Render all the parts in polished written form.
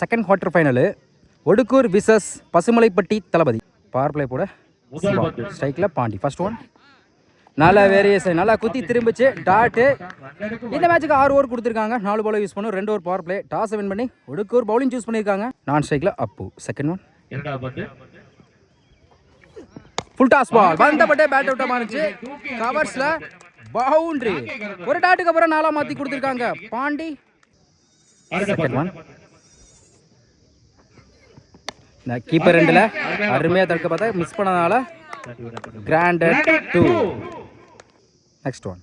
Second quarter final ஒடுக்கூர் versus பசுமலைப்பட்டி தளபதி. Power play போட ஸ்ட்ரைக்கில் Pandi. First one நல்லா வேரியேஷன், நல்லா குத்தி திரும்பிச்சு டாட்டு. இந்த மேட்சுக்கு 6 ஓவர் கொடுத்துருக்காங்க. 4 பால் யூஸ் பண்ணும், 2 over power play. Toss win பண்ணி ஒடுக்கூர் பவுலிங் சூஸ் பண்ணியிருக்காங்க. நான் ஸ்ட்ரைக்கில் அப்பு. Second one full toss ball வந்தபட்டே பேட் அவுட் ஆனிச்சு. கவர்ஸ்ல பவுண்டரி. ஒரு டாட்டுக்கு அப்புறம் 4 மாத்தி கொடுத்துருக்காங்க பாண்டி. செகண்ட் ஒன் கீப்பர் ரெண்டுல அருமையா தடுக்க பார்த்தா மிஸ் பண்ணனால கிராண்டட் 2. நெக்ஸ்ட் ஒன்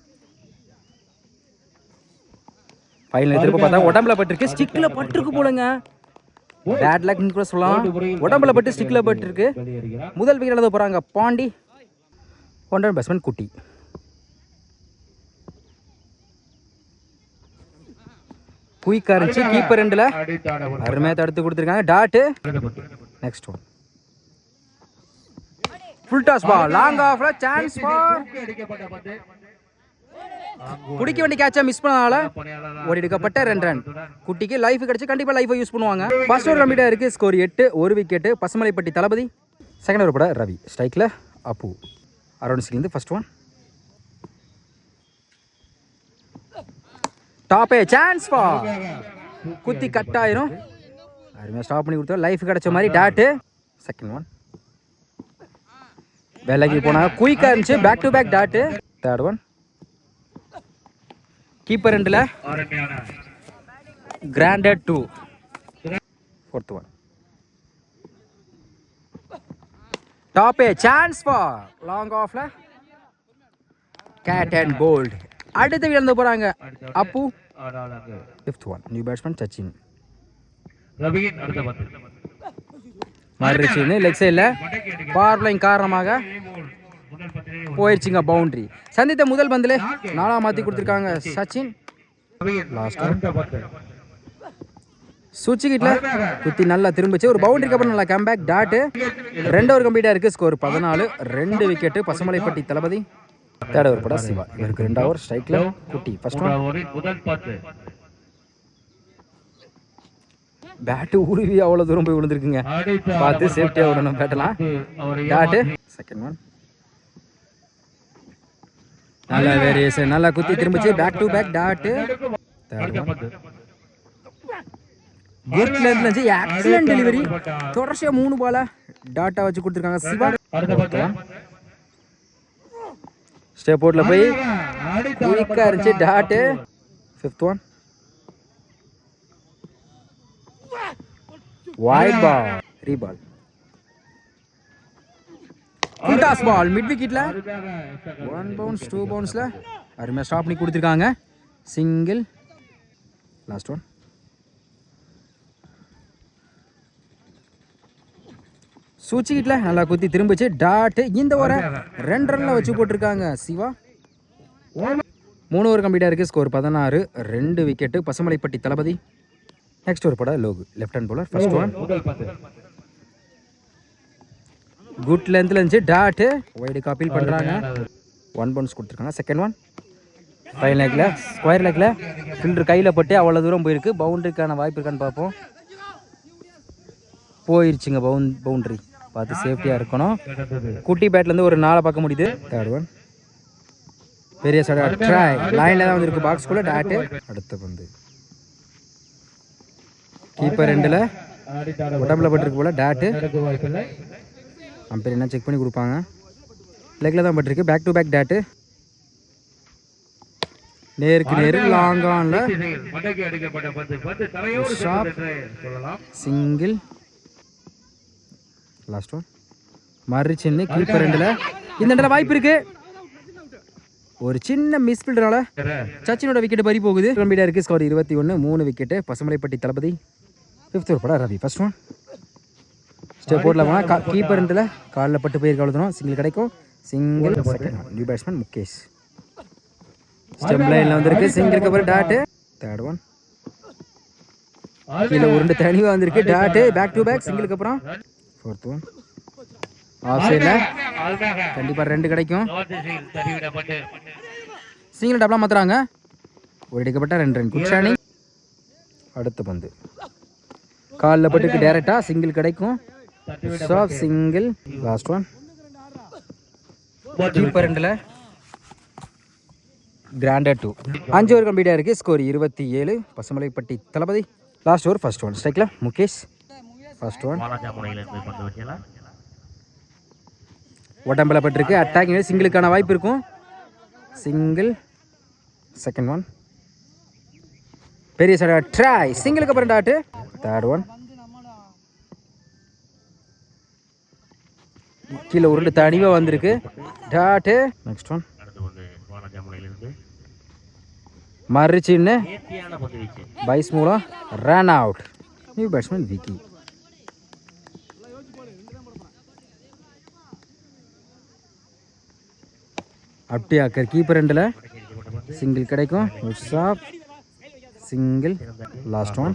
ஃபைனல் திரும்ப பார்த்தா உடம்புல பட்டிருக்கு, ஸ்டிக்ல பட்டிருக்கு போலங்க. பேட் லக் கூட சொல்லலாம். உடம்புல பட்டு ஸ்டிக்ல பட்டிருக்கு. முதல் விக்கெட் எழுத போறாங்க பாண்டி. ஒன்றன் பேட்ஸ்மேன் குட்டி. குயிக்கா இருந்துச்சு. கீப்பர் ரெண்டுல அருமையா தடுத்து கொடுத்துருக்காங்க dot. Next one full toss ball long ஆஃப்ல சான்ஸ் ஃபார் குடிக்க வேண்டிய கேட்சா மிஸ் பண்ணனால ஓடி எடுக்கப்பட்ட 2 ரன். குட்டிக்கு லைஃப் கிடைச்சு கண்டிப்பா லைஃபை யூஸ் பண்ணுவாங்க. ஃபர்ஸ்ட் ஓவர் கம்ப்ளீட்டா இருக்கு. Score 8, 1 wicket. Pasumalaipatti Thalapathi. Second over கூட ரவி. ஸ்ட்ரைக்ல அப்பு. அரௌண்ட் ஃபர்ஸ்ட் ஒன் டாப்பே சான்ஸ் ஃபார் குத்தி கட் ஆயிரும். அருமையா ஸ்டாப் பண்ணி கொடுத்தா லைஃப் கிடைச்ச மாதிரி டாட்டு. செகண்ட் ஒன் வேலைக்கு போனாங்க. குயிக்கா இருந்துச்சு. Back to back dot. Third one keeper ரெண்டுல கிராண்டட் 2. ஃபோர்த் ஒன் டாப்பே சான்ஸ் ஃபார் லாங் ஆஃப்ல கேட் அண்ட் போல்ட். அடுத்து விழுந்து போறாங்க அப்பு. Fifth one new batsman Sachin. மறுச்சின்னு லெக் சைடில் பவர் பிளேயிங் காரணமாக போயிடுச்சுங்க பவுண்டரி. சந்தித்த முதல் பந்தில் 4 மாற்றி கொடுத்துருக்காங்க சச்சின். சுவிட்ச் கிட்ட குத்தி நல்லா திரும்பிச்சு. ஒரு பவுண்டரிக்கு அப்புறம் நல்லா கம்பேக் டாட்டு. 2 ஓவர் கம்ப்ளீட்டாக இருக்குது. Score 14, 2 wicket. Pasumalaipatti Thalapathi. Third over பட சிவா. இவருக்கு 2 ஓவர். ஸ்ட்ரைக்ல குட்டி. ஃபர்ஸ்ட் ஒன் பேட்டு உருவி அவ்வளோ தூரம் போய் விழுந்துருக்குங்க. பார்த்து சேஃப்டியாக விடணும் பேட்டெல்லாம். டாட்டு. செகண்ட் ஒன் நல்லா வேரியேஷன், நல்லா குத்தி திரும்பிச்சு. Back to back dot. Third one good லென்த்ல இருந்துச்சு. Excellent delivery. தொடர்ச்சியா 3 பால டாட்டா வச்சு கொடுத்துருக்காங்க சிவா. ஸ்டெப் போர்ட்ல போய் குயிக்கா இருந்துச்சு dot. Fifth one wide ball reball. Full toss ball mid விக்கெட்ல 1 பவுன்ஸ் 2 பவுன்ஸ்ல அருமையா ஸ்டாப் பண்ணி கொடுத்துருக்காங்க. சிங்கிள். லாஸ்ட் ஒன் சுவிட்ச் நல்லா குத்தி திரும்பிச்சு டாட். இந்த ஓவரை 2 ரன்ல வச்சு போட்டிருக்காங்க சிவா. 3 ஓவர் கம்ப்ளீட்டா இருக்கு. Score 16, 2 wicket. Pasumalaipatti Thalapathi. Next over பட Logu. Left hand bowler. First one good லென்த்ல இருந்துச்சு டாட். வைடு காப்பீல் பண்றாங்க. 1 பவுன்ஸ் கொடுத்துருக்காங்க. செகண்ட் ஒன் ஃபைன் லெக்ல ஸ்கொயர் லெக்ல ஃபீல்டர் கையில பட்டு அவ்வளோ தூரம் போயிருக்கு. பவுண்டரிக்கான வாய்ப்பு இருக்கான்னு பார்ப்போம். போயிருச்சுங்க பவுண்டரி. பார்த்து சேஃப்டியாக இருக்கணும். குட்டி பேட்லேருந்து ஒரு 4 பார்க்க முடியுது. தேர்ட் ஒன் பெரிய சடா ட்ரை லைனில் தான் வந்துருக்கு பாக்ஸ்குள்ளே டாட்டு. அடுத்த பந்து கீப்பர் ரெண்டில் உடம்புல பட்டிருக்கு போல் டாட்டு. அம்பேர் என்ன செக் பண்ணி கொடுப்பாங்க. லெக்கில் தான் பட்டிருக்கு. Back to back dot. நேருக்கு நேரு லாங் ஆன்ல சிங்கிள். லாஸ்ட் ஒன் மறுச்சின்னு கீப்பர் ரெண்டில். இந்த இடத்துல வாய்ப்பு இருக்கு. ஒரு சின்ன மிஸ் ஃபீல்டரால சச்சினோட விக்கெட் பறி போகுது. கம்ப்ளீட்டாக இருக்கு. Score 21, 3 wicket. Pasumalaipatti Thalapathy. Fifth over பட ரவி. ஃபர்ஸ்ட் ஒன் ஸ்டெப் போர்டில் போனால் கீப்பர் ரெண்டில் காலில் பட்டு போயிருக்க அவ்வளோ சிங்கிள் கிடைக்கும். Single. Second one new batsman Mukesh. Step லைனில் வந்துருக்கு. சிங்கிளுக்கு அப்புறம் டாட்டு. தேர்ட் ஒன் கீழே உருண்டு தனியாக வந்திருக்கு டாட்டு. பேக் டு பேக் சிங்கிளுக்கு அப்புறம். ஃபோர்த் ஒன் ஆஃப் சைடில் கண்டிப்பாக 2 கிடைக்கும். சிங்கிள் டபுளாக மாற்றுறாங்க. ஒரு எடுக்கப்பட்ட 2 ரன். குட் ஷானிங். அடுத்த பந்து காலில் பட்டுக்கு டேரெக்டாக சிங்கிள் கிடைக்கும். Soft single. Last one keeper ரெண்டில் கிராண்டட் 2. 5 ஓவர் கம்ப்ளீட்டாக இருக்குது. Score 27. Pasumalaipatti Thalapathy. Last over first one. ஸ்ட்ரைக்கில் முகேஷ். ஃபர்ஸ்ட் ஒன் உடம்பில் பட்டிருக்கு. அட்டாக்கிங் சிங்கிளுக்கான வாய்ப்பு இருக்கும். சிங்கிள். செகண்ட் ஒன் பெரிய சைடு ட்ரை. சிங்கிளுக்கு அப்புறம் டாட்டு. தேர்ட் ஒன் கீழே உருண்டு தனிவாக வந்திருக்கு. டாட்டு. நெக்ஸ்ட் ஒன் மறிச்சின்னு பைஸ் மூலம் run out. New batsman Vicky. அப்படியாக்கர் கீப்பர் ரெண்டில் சிங்கிள் கிடைக்கும். சிங்கிள். லாஸ்ட் ஒன்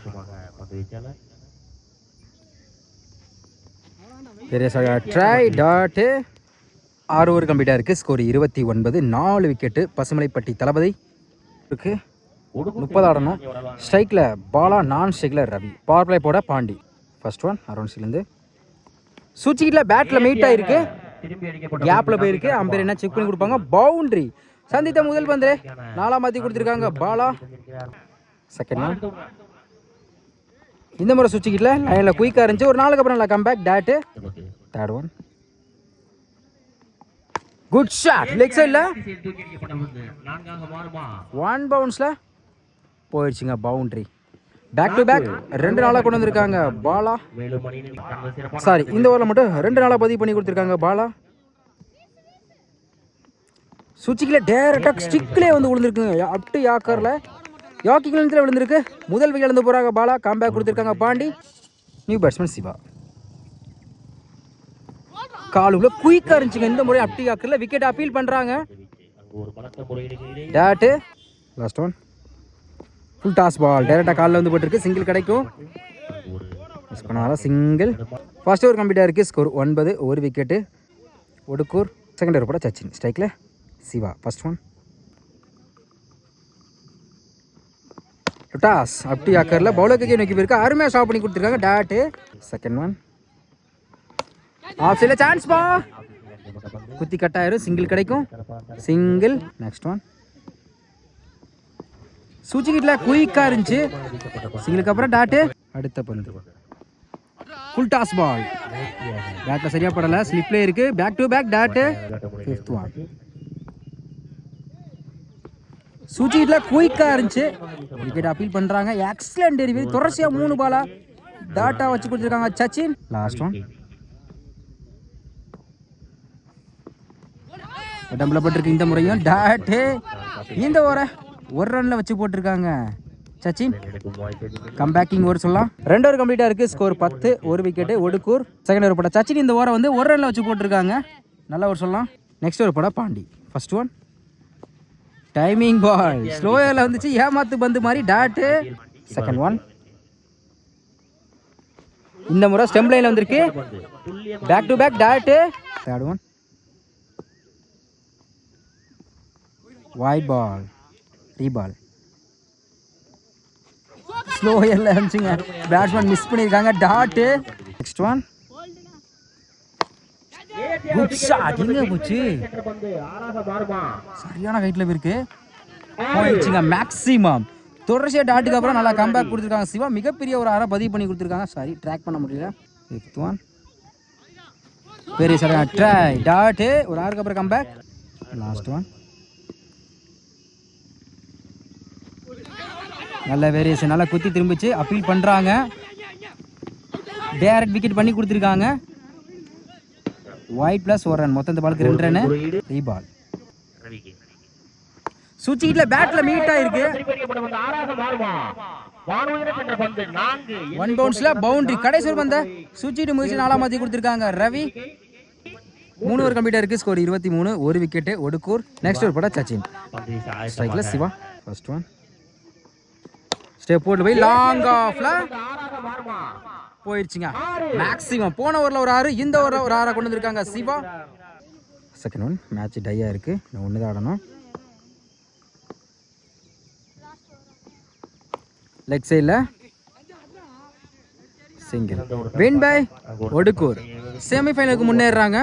பெரிய ட்ரை. டாட்டு. 6 ஓவர் கம்ப்ளீட்டாக இருக்குது. ஸ்கோர் 29. 4 விக்கெட்டு. பசுமலைப்பட்டி தளபதி இருக்கு. 30 ஆடணும். ஸ்ட்ரைக்கில் பாலா, நான் ஸ்ட்ரைக்கில் ரவி. பவர் பிளே போட பாண்டி. ஃபர்ஸ்ட் ஒன் அரௌண்ட்ஸ்லேருந்து சூச்சிக்கிட்ட பேட்டில் மீட் ஆகிருக்கு. கேப்பில் போயிருக்கு. அம்பேர் என்ன செக் பண்ணி கொடுப்பாங்க. பவுண்ட்ரி. சந்தித்த முதல் பந்து 4 மாற்றி கொடுத்துருக்காங்க பாலா. செகண்ட் ஒன் இந்த முறை சுவிட்சிக்கிட்ட லைனில் குயிக்காக இருந்துச்சு. ஒரு நாளுக்கு அப்புறம் நல்லா comeback. Dot. Third one good shot. Leg சைடில் 1 பவுன்ஸில் போயிடுச்சுங்க பவுண்ட்ரி. பேக் டு பேக் 2 நாளாக கொண்டு வந்திருக்காங்க பாலா. சாரி, இந்த ஓவரில் மட்டும் 2 நாளாக பதிவு பண்ணி கொடுத்துருக்காங்க பாலா. சுவிட்சிக்கில் டேரெக்டாக ஸ்டிக்லேயே வந்து விழுந்துருக்குங்க. அப்டு யாக்கரில் யாக்கிங் நிலத்தில் விழுந்திருக்கு. முதல் விக்கெட் இழந்து போகிறாங்க பாலா. காம்பேக் கொடுத்துருக்காங்க பாண்டி. New batsman Siva. காலுக்குள்ள குயிக்காக இருந்துச்சுங்க. இந்த முறை அப்டி யாக்கரில் விக்கெட் அப்பீல் பண்ணுறாங்க. Dot. Last one full toss ball டேரெக்டாக காலில் வந்து போட்டிருக்கு. சிங்கிள் கிடைக்கும். மிஸ் பண்ணாலும் சிங்கிள். ஃபர்ஸ்ட் ஓவர் கம்ப்ளீட்டாக இருக்குது. ஸ்கோர் 9. 1 விக்கெட்டு. ஒடுக்கூர். செகண்ட் ஓவர் போட சச்சின். ஸ்ட்ரைக்கில் சிவா. ஃபர்ஸ்ட் ஒன் டாஸ் அப்படி ஆக்கரில் பவுலருக்கு நோக்கி போயிருக்கு. அருமையாக ஸ்டாப் பண்ணி கொடுத்துருக்காங்க. டாட்டு. செகண்ட் ஒன் ஆஃப் சைடில் சான்ஸ் பா குத்தி கட்டாயிரும். சிங்கிள் கிடைக்கும். சிங்கிள். நெக்ஸ்ட் ஒன் சூச்சிக்கிட்ட குயிக்காக இருந்துச்சு. சிங்கிளுக்கு அப்புறம் டாட்டு. அடுத்த பந்து ஃபுல் டாஸ் பால் பேட்டில் சரியாக படலை. ஸ்லிப்லேயே இருக்குது. Back to back dot. Fifth one சூச்சிக்கிட்ட குயிக்காக இருந்துச்சு. விக்கெட் அப்பீல் பண்ணுறாங்க. Excellent delivery. தொடர்ச்சியாக 3 பாலா டாட்டா வச்சு கொடுத்துருக்காங்க சச்சின். லாஸ்ட் ஒன் உடம்புல பட்டிருக்கு. இந்த முறையும் டாட்டு. இந்த ஓவரை 1 ரன்ல வச்சு போட்டிருக்காங்க சச்சின். கம்பேக்கிங் ஓவர் சொல்லலாம். 2 ஓவர் கம்ப்ளீட்டாக இருக்குது. ஸ்கோர் 10. 1 விக்கெட்டு. ஒடுக்கூர். செகண்ட் ஓவர் போட சச்சின். இந்த ஓவரை வந்து 1 ரன்ல வச்சு போட்டிருக்காங்க. நல்ல ஓவர் சொல்லலாம். நெக்ஸ்ட் ஓவர் போட பாண்டி. ஃபர்ஸ்ட் ஒன் டைமிங் பால் ஸ்லோயரில் வந்துச்சு. ஏமாத்து பந்து மாதிரி. டாட்டு. செகண்ட் ஒன் இந்த முறை ஸ்டெம் லைனில் வந்திருக்கு. Back to back dot. Third one wide ball reball. ஸ்லோயரில் இருந்துச்சுங்க. பேட்ஸ்மேன் மிஸ் பண்ணியிருக்காங்க. Dot. Next one good shot. எங்க போச்சு? சரியான ஹைட்ல இருக்கு. போயிடுச்சுங்க மேக்ஸிமம். தொடர்ச்சியாக டாட்டுக்கு அப்புறம் நல்லா கம்பேக் கொடுத்துருக்காங்க சிவா. மிகப்பெரிய ஒரு அரை பதிவு பண்ணி கொடுத்துருக்காங்க. சாரி ட்ராக் பண்ண முடியல. ஃபிஃப்த் ஒன் பெரிய சரியான ட்ரை. டாட்டு. ஒரு ஆறுக்கு அப்புறம் கம்பேக். லாஸ்ட் ஒன் நல்ல வேரியேஷன். நல்லா குத்தி திரும்பிச்சு. அப்பீல் பண்ணுறாங்க. டேரக்ட் விக்கெட் பண்ணி கொடுத்துருக்காங்க. White plus 1 run. மொத்தம் இந்த பாலுக்கு 2 ரன்னு. ரீபால். சுவிட்சிக்கிட்ட பேட்டில் மீட் ஆயிருக்கு. 1 பவுன்ஸ்ல பவுண்டரி. கடைசி ஒரு பந்த சுவிட்சிட்டு முடிச்சு 4 மாற்றி கொடுத்துருக்காங்க ரவி. 3 ஓவர் கம்ப்ளீட்டாக இருக்குது. ஸ்கோர் 23. 1 விக்கெட்டு. ஒடுக்கூர். நெக்ஸ்ட் ஓவர் போட சச்சின். ஸ்ட்ரைக்கில் சிவா. ஃபர்ஸ்ட் ஒன் ஸ்டெப் போட்டு போய் லாங் ஆஃப்ல போயிடுச்சுங்க. மேக்ஸிமம் போன ஓவரில் ஒரு 6, இந்த ஓவரில் ஒரு 6 கொண்டு வந்திருக்காங்க சிவா. செகண்ட் ஒன் மேட்ச் டையாக இருக்குது. நான் 1 தான் ஆடணும். லெக் சைடில் சிங்கிள். Win by Odukkur. செமிஃபைனலுக்கு முன்னேறாங்க.